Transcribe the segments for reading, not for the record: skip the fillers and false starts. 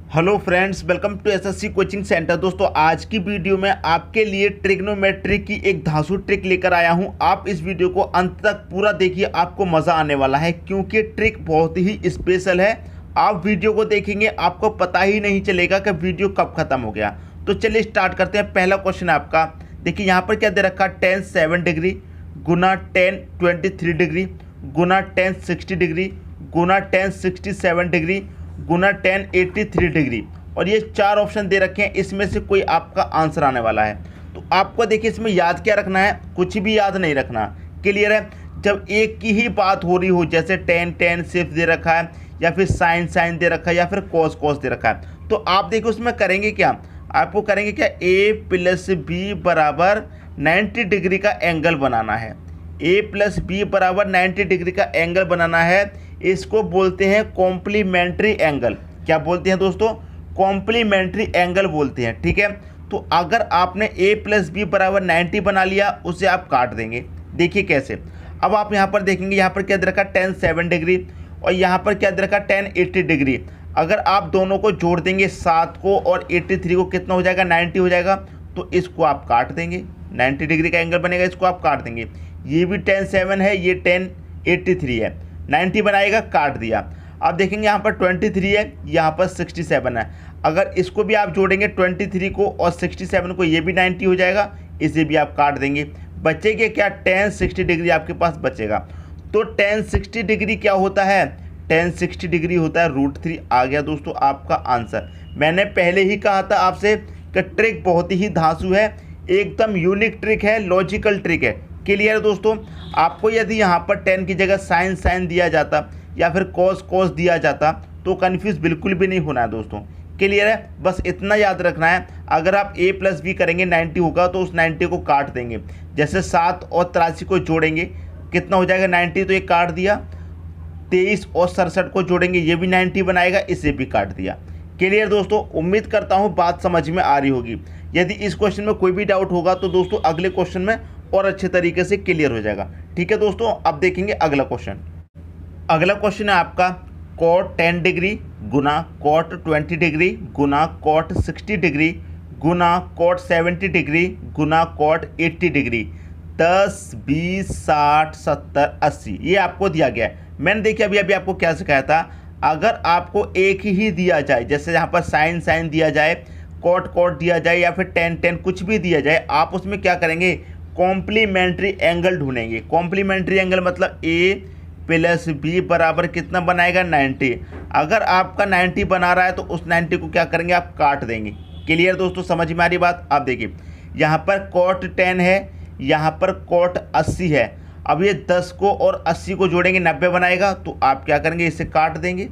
Hello friends, welcome to SSC coaching centre. दोस्तों, आज की वीडियो में आपके लिए ट्रिग्नोमेट्री की एक धांसू ट्रिक लेकर आया हूं। आप इस वीडियो को अंत तक पूरा देखिए, आपको मज़ा आने वाला है क्योंकि ट्रिक बहुत ही स्पेशल है। आप वीडियो को देखेंगे, आपको पता ही नहीं चलेगा कि वीडियो कब ख़त्म हो गया। तो चलिए स्टार्ट करते हैं। पहला क्वेश्चन है आपका, देखिए यहाँ पर क्या दे रखा, tan 7 डिग्री गुना tan 23 डिग्री गुना tan 60 डिग्री गुना tan 67 डिग्री गुना tan 83 डिग्री, और ये चार ऑप्शन दे रखे हैं। इसमें से कोई आपका आंसर आने वाला है। तो आपको देखिए इसमें याद क्या रखना है, कुछ भी याद नहीं रखना। क्लियर है? जब एक की ही बात हो रही हो, जैसे tan सिर्फ दे रखा है, या फिर साइन दे रखा है, या फिर कॉस दे रखा है, तो आप देखिए उसमें करेंगे क्या, आपको करेंगे क्या, a प्लस बी बराबर 90 डिग्री का एंगल बनाना है। a प्लस बी बराबर 90 डिग्री का एंगल बनाना है। इसको बोलते हैं कॉम्प्लीमेंट्री एंगल। क्या बोलते हैं दोस्तों? कॉम्प्लीमेंट्री एंगल बोलते हैं। ठीक है, तो अगर आपने a प्लस बी बराबर 90 बना लिया, उसे आप काट देंगे। देखिए कैसे। अब आप यहाँ पर देखेंगे, यहाँ पर क्या दे रखा, tan 7 डिग्री, और यहाँ पर क्या दे रखा, tan 80 डिग्री। अगर आप दोनों को जोड़ देंगे, 7 को और 83 को, कितना हो जाएगा, 90 हो जाएगा। तो इसको आप काट देंगे, 90 डिग्री का एंगल बनेगा, इसको आप काट देंगे। ये भी tan 7 है, ये tan 83 है, 90 बनाएगा, काट दिया। अब देखेंगे यहाँ पर 23 है, यहाँ पर 67 है। अगर इसको भी आप जोड़ेंगे 23 को और 67 को, ये भी 90 हो जाएगा, इसे भी आप काट देंगे। बचेगा क्या, tan 60 डिग्री आपके पास बचेगा। तो tan 60 डिग्री क्या होता है, tan 60 डिग्री होता है √3। आ गया दोस्तों आपका आंसर। मैंने पहले ही कहा था आपसे कि ट्रिक बहुत ही धांसू है, एकदम यूनिक ट्रिक है, लॉजिकल ट्रिक है। क्लियर है दोस्तों? आपको यदि यहाँ पर tan की जगह साइन दिया जाता, या फिर कॉस दिया जाता, तो कन्फ्यूज़ बिल्कुल भी नहीं होना है दोस्तों। क्लियर है? बस इतना याद रखना है, अगर आप a प्लस बी करेंगे 90 होगा, तो उस 90 को काट देंगे। जैसे 7 और 83 को जोड़ेंगे, कितना हो जाएगा, 90, तो ये काट दिया। 23 और 67 को जोड़ेंगे, ये भी 90 बनाएगा, इसे भी काट दिया। क्लियर दोस्तों? उम्मीद करता हूँ बात समझ में आ रही होगी। यदि इस क्वेश्चन में कोई भी डाउट होगा तो दोस्तों अगले क्वेश्चन में और अच्छे तरीके से क्लियर हो जाएगा। ठीक है दोस्तों, अब देखेंगे अगला क्वेश्चन। अगला क्वेश्चन है आपका, cot 10 डिग्री गुना cot 20 डिग्री गुना cot 60 डिग्री गुना cot 70 डिग्री गुना cot 80 डिग्री, 10, 20, 60, 70, 80, ये आपको दिया गया है। मैंने देखिए अभी आपको क्या सिखाया था, अगर आपको एक ही दिया जाए, जैसे यहाँ पर साइन दिया जाए, कॉट दिया जाए, या फिर tan कुछ भी दिया जाए, आप उसमें क्या करेंगे, कॉम्प्लीमेंट्री एंगल ढूंढेंगे। कॉम्प्लीमेंट्री एंगल मतलब a प्लस बी बराबर कितना बनाएगा, 90। अगर आपका 90 बना रहा है तो उस 90 को क्या करेंगे, आप काट देंगे। क्लियर दोस्तों? समझ में आ रही बात? आप देखिए यहाँ पर cot 10 है, यहाँ पर cot 80 है। अब ये 10 को और 80 को जोड़ेंगे, 90 बनाएगा, तो आप क्या करेंगे, इसे काट देंगे।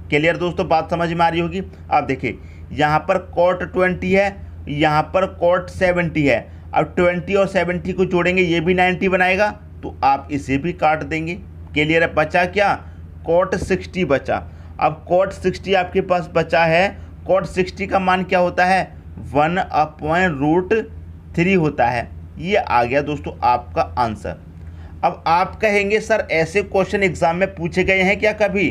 क्लियर दोस्तों? बात समझ में आ रही होगी। आप देखिए यहाँ पर cot 20 है, यहाँ पर cot 70 है। अब 20 और 70 को जोड़ेंगे, ये भी 90 बनाएगा, तो आप इसे भी काट देंगे। क्लियर है? बचा क्या, cot 60 बचा। अब cot 60 आपके पास बचा है। cot 60 का मान क्या होता है, 1/√3 होता है। ये आ गया दोस्तों आपका आंसर। अब आप कहेंगे सर ऐसे क्वेश्चन एग्जाम में पूछे गए हैं क्या कभी?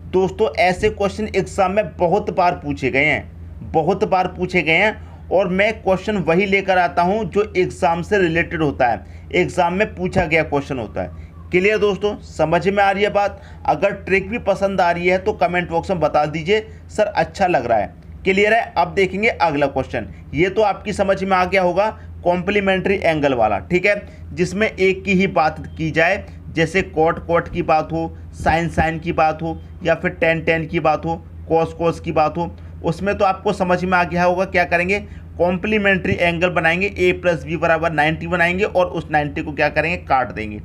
दोस्तों ऐसे क्वेश्चन एग्जाम में बहुत बार पूछे गए हैं, बहुत बार पूछे गए हैं, और मैं क्वेश्चन वही लेकर आता हूं जो एग्जाम से रिलेटेड होता है, एग्जाम में पूछा गया क्वेश्चन होता है। क्लियर दोस्तों? समझ में आ रही है बात? अगर ट्रिक भी पसंद आ रही है तो कमेंट बॉक्स में बता दीजिए सर अच्छा लग रहा है। क्लियर है? अब देखेंगे अगला क्वेश्चन। ये तो आपकी समझ में आ गया होगा, कॉम्प्लीमेंट्री एंगल वाला। ठीक है, जिसमें एक की ही बात की जाए, जैसे कॉट की बात हो, साइन की बात हो, या फिर tan की बात हो, कॉस की बात हो, उसमें तो आपको समझ में आ गया होगा। क्या करेंगे, कॉम्प्लीमेंट्री एंगल बनाएंगे, a प्लस बी बराबर 90 बनाएंगे, और उस 90 को क्या करेंगे, काट देंगे।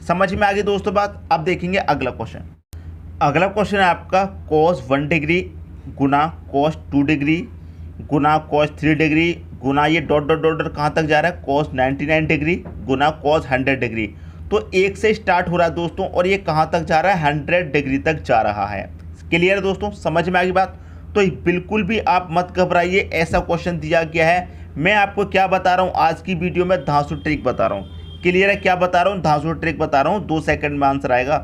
समझ में आ गई दोस्तों बात? अब देखेंगे अगला क्वेश्चन। अगला क्वेश्चन है आपका, cos 1 डिग्री गुना cos 2 डिग्री गुना cos 3 डिग्री गुना, ये डॉट कहाँ तक जा रहा है, cos 99 डिग्री गुना cos 100 डिग्री। तो एक से स्टार्ट हो रहा है दोस्तों, और ये कहाँ तक जा रहा है, 100 डिग्री तक जा रहा है। क्लियर है दोस्तों? समझ में आ गई बात? तो बिल्कुल भी आप मत घबराइए, ऐसा क्वेश्चन दिया गया है। मैं आपको क्या बता रहा हूँ आज की वीडियो में, धांसू ट्रिक बता रहा हूँ। क्लियर है? क्या बता रहा हूँ, धांसू ट्रिक बता रहा हूँ। 2 सेकंड में आंसर आएगा।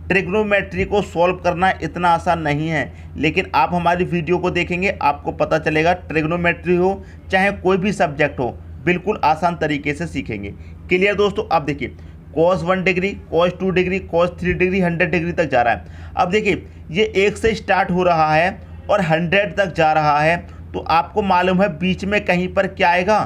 ट्रिग्नोमेट्री को सॉल्व करना इतना आसान नहीं है, लेकिन आप हमारी वीडियो को देखेंगे आपको पता चलेगा ट्रिग्नोमेट्री हो चाहे कोई भी सब्जेक्ट हो बिल्कुल आसान तरीके से सीखेंगे। क्लियर दोस्तों। अब देखिए cos 1 degree, cos 2 degree, cos 3 degree 100 degree तक जा रहा है। अब देखिए ये 1 से स्टार्ट हो रहा है और 100 तक जा रहा है, तो आपको मालूम है बीच में कहीं पर क्या आएगा,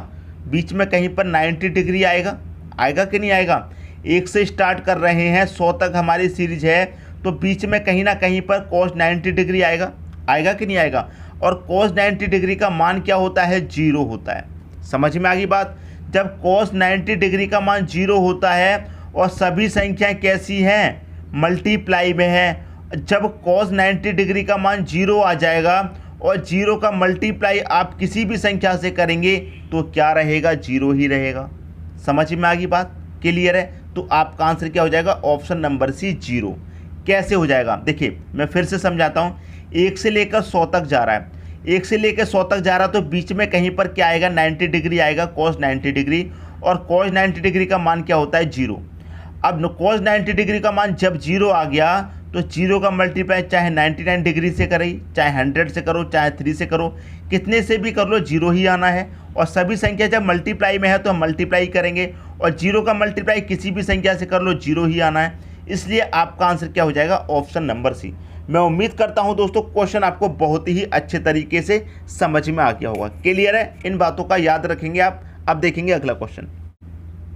बीच में कहीं पर 90 डिग्री आएगा। आएगा कि नहीं आएगा। 1 से स्टार्ट कर रहे हैं 100 तक हमारी सीरीज है, तो बीच में कहीं ना कहीं पर cos 90 डिग्री आएगा। आएगा कि नहीं आएगा। और cos 90 डिग्री का मान क्या होता है, 0 होता है। समझ में आ गई बात। जब cos 90 डिग्री का मान 0 होता है और सभी संख्याएं कैसी हैं, मल्टीप्लाई में है। जब cos 90 डिग्री का मान 0 आ जाएगा और 0 का मल्टीप्लाई आप किसी भी संख्या से करेंगे तो क्या रहेगा, 0 ही रहेगा। समझ में आ गई बात। क्लियर है। तो आपका आंसर क्या हो जाएगा, ऑप्शन नंबर सी 0। कैसे हो जाएगा देखिए मैं फिर से समझाता हूँ। 1 से लेकर 100 तक जा रहा है, 1 से लेकर 100 तक जा रहा है, तो बीच में कहीं पर क्या आएगा, 90 डिग्री आएगा, cos 90 डिग्री। और cos 90 डिग्री का मान क्या होता है, 0। अब cos 90 डिग्री का मान जब 0 आ गया तो 0 का मल्टीप्लाई चाहे 99 डिग्री से करें, चाहे 100 से करो, चाहे 3 से करो, कितने से भी कर लो 0 ही आना है। और सभी संख्या जब मल्टीप्लाई में है तो हम मल्टीप्लाई करेंगे, और 0 का मल्टीप्लाई किसी भी संख्या से कर लो 0 ही आना है। इसलिए आपका आंसर क्या हो जाएगा, ऑप्शन नंबर सी। मैं उम्मीद करता हूं दोस्तों क्वेश्चन आपको बहुत ही अच्छे तरीके से समझ में आ गया होगा। क्लियर है। इन बातों का याद रखेंगे आप। अब देखेंगे अगला क्वेश्चन।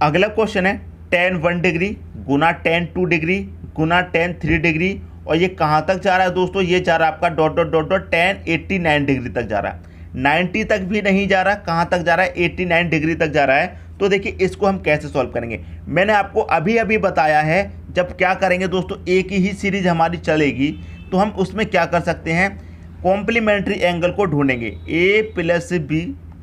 अगला क्वेश्चन है tan 1 डिग्री गुना tan 2 डिग्री गुना tan 3 डिग्री। और ये कहाँ तक जा रहा है दोस्तों, ये जा रहा है आपका dot dot dot dot tan 89 degree तक जा रहा है। 90 तक भी नहीं जा रहा, कहाँ तक जा रहा है, 89 डिग्री तक जा रहा है। तो देखिए इसको हम कैसे सॉल्व करेंगे, मैंने आपको अभी अभी बताया है। जब क्या करेंगे दोस्तों, एक ही सीरीज हमारी चलेगी तो हम उसमें क्या कर सकते हैं, कॉम्प्लीमेंट्री एंगल को ढूंढेंगे। a प्लस बी,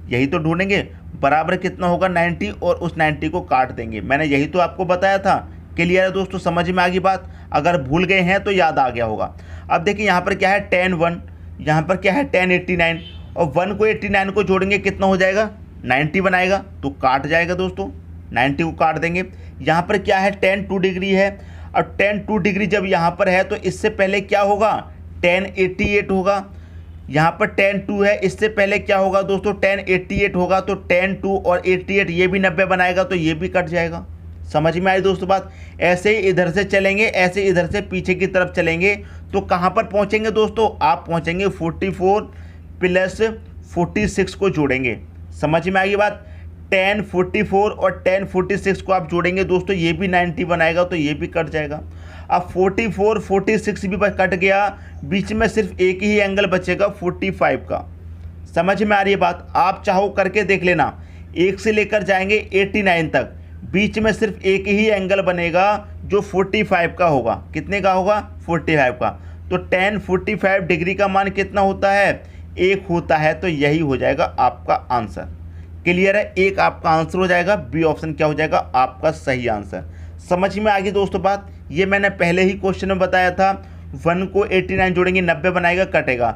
यही तो ढूंढेंगे, बराबर कितना होगा 90, और उस 90 को काट देंगे। मैंने यही तो आपको बताया था। क्लियर है दोस्तों, समझ में आ गई बात। अगर भूल गए हैं तो याद आ गया होगा। अब देखिए यहाँ पर क्या है tan 1, यहाँ पर क्या है tan 89, और 1 को 89 को जोड़ेंगे कितना हो जाएगा, 90 बनाएगा, तो काट जाएगा दोस्तों, 90 को काट देंगे। यहाँ पर क्या है tan 2 डिग्री है, और tan 2 डिग्री जब यहाँ पर है तो इससे पहले क्या होगा, tan 88 होगा। यहाँ पर tan 2 है, इससे पहले क्या होगा दोस्तों, tan 88 होगा। तो tan 2 और 88 ये भी 90 बनाएगा, तो ये भी कट जाएगा। समझ में आई दोस्तों बात। ऐसे ही इधर से चलेंगे, ऐसे इधर से पीछे की तरफ चलेंगे तो कहाँ पर पहुँचेंगे दोस्तों, आप पहुँचेंगे 44 प्लस 46 को जोड़ेंगे। समझ में आई बात। tan 44 और tan 46 को आप जोड़ेंगे दोस्तों, ये भी 90 बनाएगा, तो ये भी कट जाएगा। अब 44 46 भी कट गया, बीच में सिर्फ एक ही एंगल बचेगा 45 का। समझ में आ रही है बात। आप चाहो करके देख लेना, 1 से लेकर जाएंगे 89 तक, बीच में सिर्फ एक ही एंगल बनेगा जो 45 का होगा। कितने का होगा, 45 का। तो tan 45 डिग्री का मान कितना होता है, 1 होता है। तो यही हो जाएगा आपका आंसर। क्लियर है। एक आपका आंसर हो जाएगा, बी ऑप्शन क्या हो जाएगा, आपका सही आंसर। समझ में आ गई दोस्तों बात। ये मैंने पहले ही क्वेश्चन में बताया था। 1 को 89 जोड़ेंगे 90 बनाएगा, कटेगा।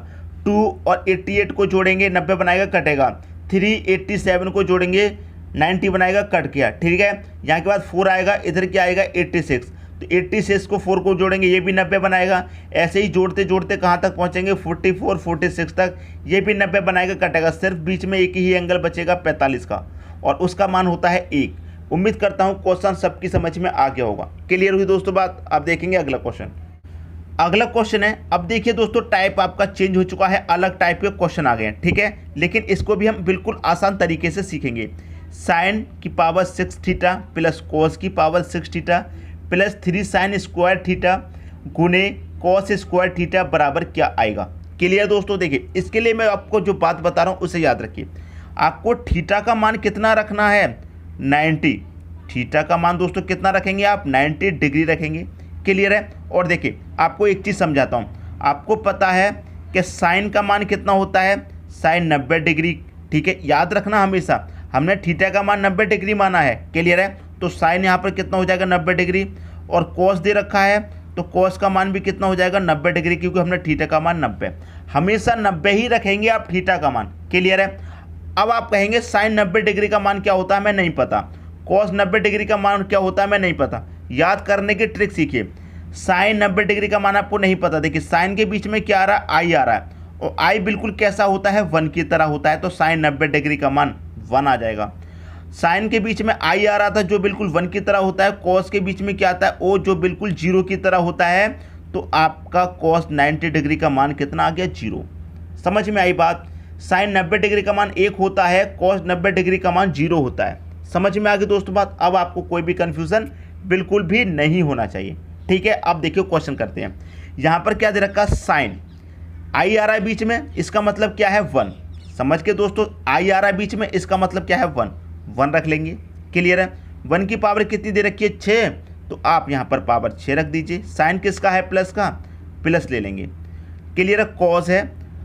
2 और 88 को जोड़ेंगे 90 बनाएगा, कटेगा। 3 87 को जोड़ेंगे 90 बनाएगा, कट गया। ठीक है। यहाँ के बाद 4 आएगा, इधर क्या आएगा 86, तो 86 को 4 को जोड़ेंगे, ये भी 90 बनाएगा। ऐसे ही जोड़ते जोड़ते कहाँ तक पहुँचेंगे, 44 46 तक, ये भी 90 बनाएगा, कटेगा। सिर्फ बीच में एक ही एंगल बचेगा 45 का, और उसका मान होता है 1। उम्मीद करता हूँ क्वेश्चन सबकी समझ में आ गया होगा। क्लियर हुई दोस्तों बात। अब देखेंगे अगला क्वेश्चन। अगला क्वेश्चन है, अब देखिए दोस्तों टाइप आपका चेंज हो चुका है, अलग टाइप के क्वेश्चन आ गए हैं। ठीक है। लेकिन इसको भी हम बिल्कुल आसान तरीके से सीखेंगे। sin की पावर 6 थीटा प्लस cos की power 6 theta plus 3 sin square theta गुने cos स्क्वायर थीटा बराबर क्या आएगा। क्लियर दोस्तों। देखिए इसके लिए मैं आपको जो बात बता रहा हूँ उसे याद रखिए। आपको थीटा का मान कितना रखना है, 90। थीटा का मान दोस्तों कितना रखेंगे आप, 90 डिग्री रखेंगे। क्लियर है। और देखिए आपको एक चीज़ समझाता हूँ। आपको पता है कि साइन का मान कितना होता है, साइन 90 डिग्री। ठीक है, याद रखना हमेशा, हमने थीटा का मान 90 डिग्री माना है। क्लियर है। तो साइन यहाँ पर कितना हो जाएगा, 90 डिग्री। और कॉस दे रखा है तो कॉस का मान भी कितना हो जाएगा, 90 डिग्री, क्योंकि हमने थीटा का मान 90, हमेशा 90 ही रखेंगे आप थीटा का मान। क्लियर है। अब आप कहेंगे साइन 90 डिग्री का मान क्या होता है, मैं नहीं पता। कॉस 90 डिग्री का मान क्या होता है, मैं नहीं पता। याद करने की ट्रिक सीखिए। साइन 90 डिग्री का मान आपको नहीं पता। देखिए साइन के बीच में क्या आ रहा है, आई आ रहा है, और आई बिल्कुल कैसा होता है, 1 की तरह होता है, तो साइन 90 डिग्री का मान 1 आ जाएगा। साइन के बीच में आई आ रहा था जो बिल्कुल 1 की तरह होता है, कॉस के बीच में क्या आता है, ओ जो बिल्कुल 0 की तरह होता है, तो आपका कॉस 90 डिग्री का मान कितना आ गया, 0। समझ में आई बात। साइन 90 डिग्री का मान 1 होता है, कॉस 90 डिग्री का मान 0 होता है। समझ में आ गई दोस्तों बात। अब आपको कोई भी कन्फ्यूज़न बिल्कुल भी नहीं होना चाहिए, ठीक है। अब देखिए क्वेश्चन करते हैं। यहाँ पर क्या दे रखा, साइन आई आ रहा है बीच में, इसका मतलब क्या है, 1। समझ के दोस्तों, आई आ रहा है बीच में, इसका मतलब क्या है, 1 रख लेंगे। क्लियर है। 1 की पावर कितनी दे रखी है, 6, तो आप यहाँ पर पावर 6 रख दीजिए। साइन किसका है, प्लस का, प्लस ले लेंगे। क्लियर है। कॉस है,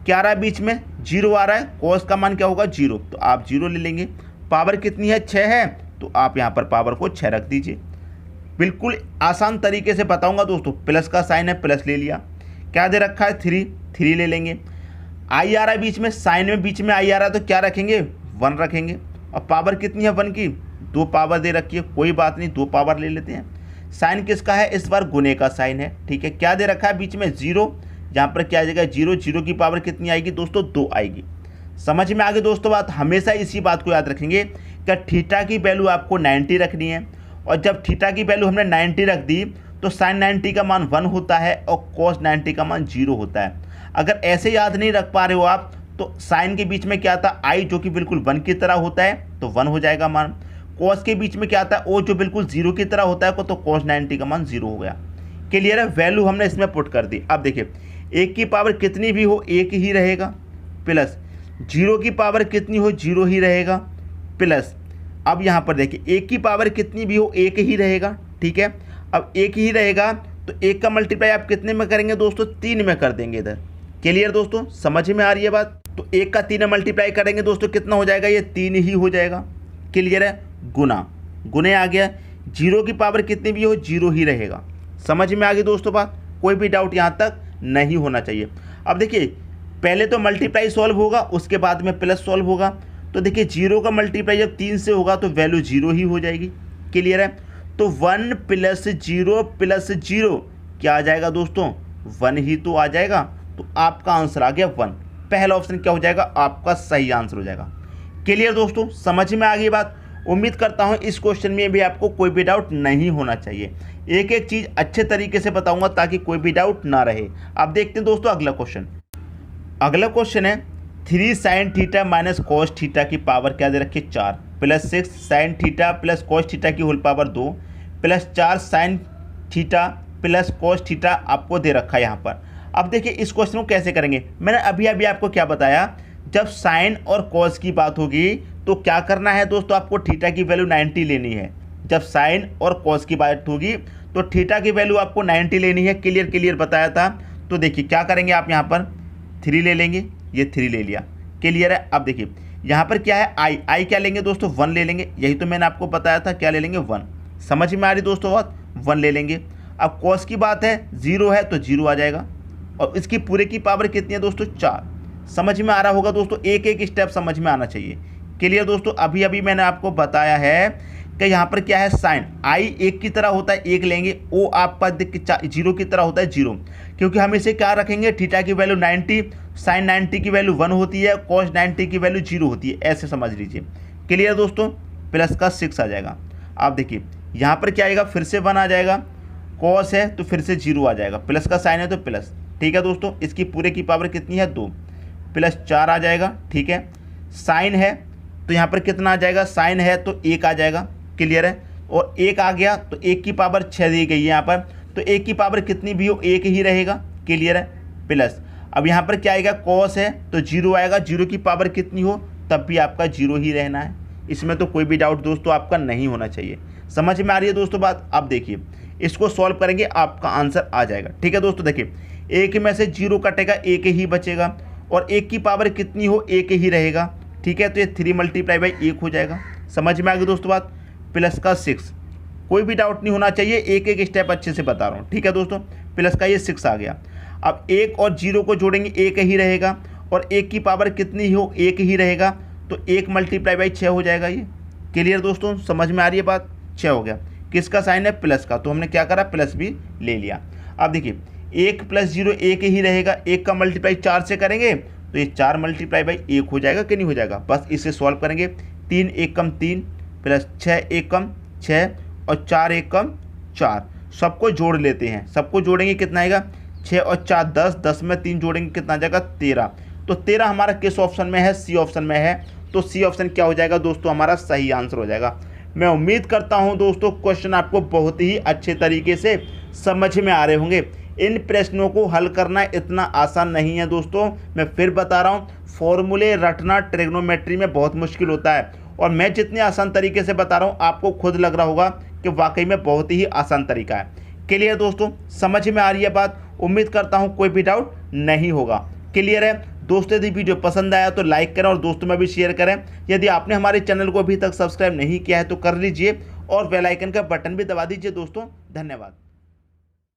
क्या आ रहा है बीच में, 0 आ रहा है, कॉस का मान क्या होगा, 0, तो आप 0 ले लेंगे। पावर कितनी है, 6 है, तो आप यहाँ पर पावर को 6 रख दीजिए। बिल्कुल आसान तरीके से बताऊंगा दोस्तों। प्लस का साइन है, प्लस ले लिया। क्या दे रखा है, 3 ले लेंगे। आई आ रहा है बीच में, साइन में बीच में आई आ रहा है, तो क्या रखेंगे, 1 रखेंगे। और पावर कितनी है 1 की, 2 पावर दे रखी है, कोई बात नहीं, 2 पावर ले लेते हैं। साइन किसका है, इस बार गुने का साइन है, ठीक है। क्या दे रखा है बीच में, 0, यहाँ पर क्या आ जाएगा, 0 की पावर कितनी आएगी दोस्तों, 2 आएगी। समझ में आ गई दोस्तों बात। हमेशा इसी बात को याद रखेंगे कि थीटा की वैल्यू आपको 90 रखनी है, और जब थीटा की वैल्यू हमने 90 रख दी तो साइन 90 का मान 1 होता है और कॉस 90 का मान 0 होता है। अगर ऐसे याद नहीं रख पा रहे हो आप, तो साइन के बीच में क्या आता है, आई जो कि बिल्कुल 1 की तरह होता है, तो 1 हो जाएगा मान। कॉस के बीच में क्या आता है, ओ जो बिल्कुल 0 की तरह होता है, तो कॉस 90 का मान 0 हो गया। क्लियर है। वैल्यू हमने इसमें पुट कर दी। अब देखिए 1 की पावर कितनी भी हो 1 ही रहेगा, प्लस 0 की पावर कितनी हो 0 ही रहेगा, प्लस अब यहाँ पर देखिए 1 की पावर कितनी भी हो 1 ही रहेगा, ठीक है। अब 1 ही रहेगा तो 1 का मल्टीप्लाई आप कितने में करेंगे दोस्तों, 3 में कर देंगे इधर। क्लियर दोस्तों, समझ में आ रही है बात। तो 1 का 3 में मल्टीप्लाई करेंगे दोस्तों, कितना हो जाएगा, ये 3 ही हो जाएगा। क्लियर है। गुना, गुने आ गया। 0 की पावर कितनी भी हो 0 ही रहेगा। समझ में आ गई दोस्तों बात। कोई भी डाउट यहाँ तक नहीं होना चाहिए। अब देखिए पहले तो मल्टीप्लाई सॉल्व होगा, उसके बाद में प्लस सॉल्व होगा। तो देखिए 0 का मल्टीप्लाई जब 3 से होगा तो वैल्यू 0 ही हो जाएगी। क्लियर है। तो 1 + 0 + 0 क्या आ जाएगा दोस्तों, 1 ही तो आ जाएगा। तो आपका आंसर आ गया 1। पहला ऑप्शन क्या हो जाएगा, आपका सही आंसर हो जाएगा। क्लियर दोस्तों, समझ में आ गई बात। उम्मीद करता हूँ इस क्वेश्चन में भी आपको कोई भी डाउट नहीं होना चाहिए। एक एक चीज़ अच्छे तरीके से बताऊंगा ताकि कोई भी डाउट ना रहे। अब देखते हैं दोस्तों अगला क्वेश्चन। अगला क्वेश्चन है 3 sin थीटा - cos थीटा की पावर क्या दे रखी है, 4, plus 6 sin theta + cos theta की whole power 2, plus 4 sin theta + cos theta आपको दे रखा है यहाँ पर। अब देखिए इस क्वेश्चन को कैसे करेंगे। मैंने अभी आपको क्या बताया, जब साइन और cos की बात होगी तो क्या करना है दोस्तों, आपको थीटा की वैल्यू 90 लेनी है। जब साइन और cos की बात होगी तो थीटा की वैल्यू आपको 90 लेनी है। क्लियर बताया था। तो देखिए क्या करेंगे, आप यहाँ पर 3 ले लेंगे, ये 3 ले लिया। क्लियर है। अब देखिए यहाँ पर क्या है, आई क्या लेंगे दोस्तों, 1 ले लेंगे। यही तो मैंने आपको बताया था, क्या ले लेंगे, 1। समझ में आ रही दोस्तों बात, 1 ले लेंगे। अब cos की बात है, 0 है तो 0 आ जाएगा, और इसकी पूरे की पावर कितनी है दोस्तों, 4। समझ में आ रहा होगा दोस्तों, एक एक स्टेप समझ में आना चाहिए। क्लियर दोस्तों। अभी मैंने आपको बताया है कि यहाँ पर क्या है, साइन आई 1 की तरह होता है, 1 लेंगे। ओ आपका 0 की तरह होता है, 0, क्योंकि हम इसे क्या रखेंगे, थीटा की वैल्यू 90, साइन 90 की वैल्यू 1 होती है, cos 90 की वैल्यू 0 होती है, ऐसे समझ लीजिए। क्लियर दोस्तों। प्लस का 6 आ जाएगा। आप देखिए यहाँ पर क्या आएगा, फिर से 1 आ जाएगा, cos है तो फिर से 0 आ जाएगा, प्लस का साइन है तो प्लस। ठीक है दोस्तों। इसकी पूरे की पावर कितनी है, 2, प्लस 4 आ जाएगा। ठीक है। साइन है तो यहाँ पर कितना आ जाएगा, साइन है तो 1 आ जाएगा। क्लियर है। और 1 आ गया तो 1 की पावर 6 दी गई है यहाँ पर, तो 1 की पावर कितनी भी हो 1 ही रहेगा। क्लियर है। प्लस अब यहाँ पर क्या आएगा, cos है तो 0 आएगा, 0 की पावर कितनी हो तब भी आपका 0 ही रहना है। इसमें तो कोई भी डाउट दोस्तों आपका नहीं होना चाहिए। समझ में आ रही है दोस्तों बात। अब देखिए इसको सॉल्व करेंगे, आपका आंसर आ जाएगा। ठीक है दोस्तों। देखिए 1 में से 0 कटेगा, 1 ही बचेगा, और 1 की पावर कितनी हो 1 ही रहेगा। ठीक है। तो ये 3 × 1 हो जाएगा। समझ में आ गई दोस्तों बात। प्लस का 6, कोई भी डाउट नहीं होना चाहिए, एक एक स्टेप अच्छे से बता रहा हूँ। ठीक है दोस्तों। प्लस का ये 6 आ गया। अब 1 और 0 को जोड़ेंगे, 1 ही रहेगा, और 1 की पावर कितनी हो 1 ही रहेगा, तो 1 × 6 हो जाएगा ये। क्लियर दोस्तों, समझ में आ रही है बात। 6 हो गया। किसका साइन है, प्लस का, तो हमने क्या करा, प्लस भी ले लिया। अब देखिए 1 + 0 1 ही रहेगा, 1 का मल्टीप्लाई 4 से करेंगे तो ये 4 मल्टीप्लाई बाई 1 हो जाएगा कि नहीं हो जाएगा। बस इसे सॉल्व करेंगे, 3 1 कम 3 प्लस 6 1 कम 6 और 4 1 कम 4, सबको जोड़ लेते हैं। सबको जोड़ेंगे कितना आएगा, 6 और 4 10, 10 में 3 जोड़ेंगे कितना आ जाएगा 13। तो 13 हमारा किस ऑप्शन में है, सी ऑप्शन में है। तो सी ऑप्शन क्या हो जाएगा दोस्तों, हमारा सही आंसर हो जाएगा। मैं उम्मीद करता हूं दोस्तों क्वेश्चन आपको बहुत ही अच्छे तरीके से समझ में आ रहे होंगे। इन प्रश्नों को हल करना इतना आसान नहीं है दोस्तों, मैं फिर बता रहा हूं, फॉर्मूले रटना ट्रिग्नोमेट्री में बहुत मुश्किल होता है और मैं जितने आसान तरीके से बता रहा हूं आपको खुद लग रहा होगा कि वाकई में बहुत ही आसान तरीका है। क्लियर दोस्तों, समझ में आ रही है बात? उम्मीद करता हूं कोई भी डाउट नहीं होगा। क्लियर है दोस्तों? यदि वीडियो पसंद आया तो लाइक करें और दोस्तों में भी शेयर करें। यदि आपने हमारे चैनल को अभी तक सब्सक्राइब नहीं किया है तो कर लीजिए और बेल आइकन का बटन भी दबा दीजिए दोस्तों। धन्यवाद।